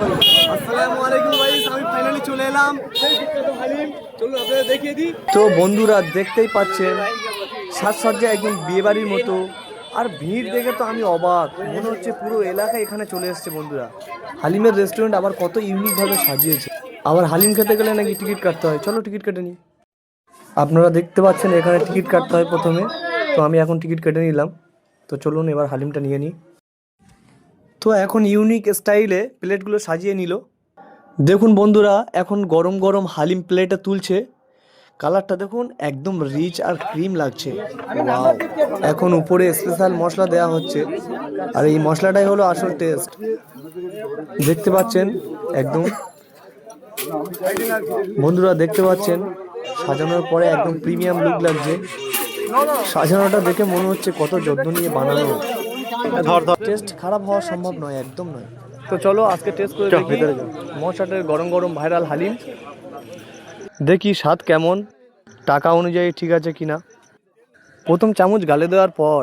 আসসালামু আলাইকুম গাইস, আমি ফাইনালি চলে এলাম। চলুন আপনাদের দেখিয়ে দিই। তো বন্ধুরা দেখতেই পাচ্ছেন সাজসজ্জা একদম বিয়ে বাড়ির মতো। আর ভিড় দেখে তো আমি অবাক, মনে হচ্ছে পুরো এলাকা এখানে চলে এসেছে বন্ধুরা। হালিমের রেস্টুরেন্ট আবার কত ইউনিকভাবে সাজিয়েছে। আবার হালিম খেতে গেলে নাকি টিকিট কাটতে হয়, চলো টিকিট কেটে নিই। আপনারা দেখতে পাচ্ছেন এখানে টিকিট কাটতে হয় প্রথমে, তো আমি এখন টিকিট কেটে নিলাম। তো চলুন এবার হালিমটা নিয়ে নিই। তো এখন ইউনিক স্টাইলে প্লেটগুলো সাজিয়ে নিল। দেখুন বন্ধুরা, এখন গরম গরম হালিম প্লেটে তুলছে। কালারটা দেখুন একদম রিচ আর ক্রিম লাগছে। ওয়াও! এখন উপরে স্পেশাল মশলা দেওয়া হচ্ছে, আর এই মশলাটাই হলো আসল টেস্ট। দেখতে পাচ্ছেন একদম, বন্ধুরা দেখতে পাচ্ছেন সাজানোর পরে একদম প্রিমিয়াম লুক লাগছে। সাজানোটা দেখে মনে হচ্ছে কত যত্ন নিয়ে বানানো। টেস্ট খারাপ হওয়া সম্ভব নয়, একদম নয়। তো চলো আজকে টেস্ট করে দেখি মশলাটের গরম গরম ভাইরাল হালিম। দেখি স্বাদ কেমন, টাকা অনুযায়ী ঠিক আছে কিনা। প্রথম চামচ গালে দেওয়ার পর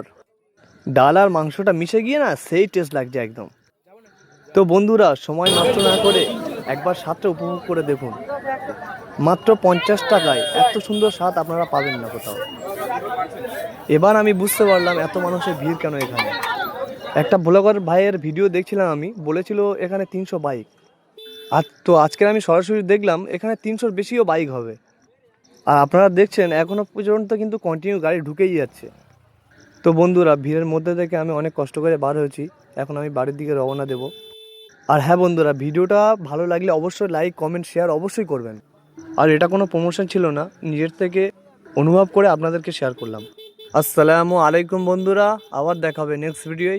ডাল আর মাংসটা মিশে গিয়ে না সেই টেস্ট লাগছে একদম। তো বন্ধুরা সময় নষ্ট না করে একবার স্বাদটা উপভোগ করে দেখুন। মাত্র 50 টাকায় এত সুন্দর স্বাদ আপনারা পাবেন না কোথাও। এবার আমি বুঝতে পারলাম এত মানুষের ভিড় কেন এখানে। একটা ব্লগার ভাইয়ের ভিডিও দেখছিলাম আমি, বলেছিল এখানে 300 বাইক। আর তো আজকে আমি সরাসরি দেখলাম এখানে 300-র বেশিও বাইক হবে। আর আপনারা দেখছেন এখনো পর্যন্ত কিন্তু কন্টিনিউ গাড়ি ঢুকেই যাচ্ছে। তো বন্ধুরা ভিড়ের মধ্যে থেকে আমি অনেক কষ্ট করে বার হয়েছি, এখন আমি বাড়ির দিকে রওনা দেব। আর হ্যাঁ বন্ধুরা, ভিডিওটা ভালো লাগলে অবশ্যই লাইক কমেন্ট শেয়ার অবশ্যই করবেন। আর এটা কোনো প্রমোশন ছিল না, নিজের থেকে অনুভব করে আপনাদেরকে শেয়ার করলাম। আসসালামু আলাইকুম বন্ধুরা, আবার দেখা হবে নেক্সট ভিডিওয়।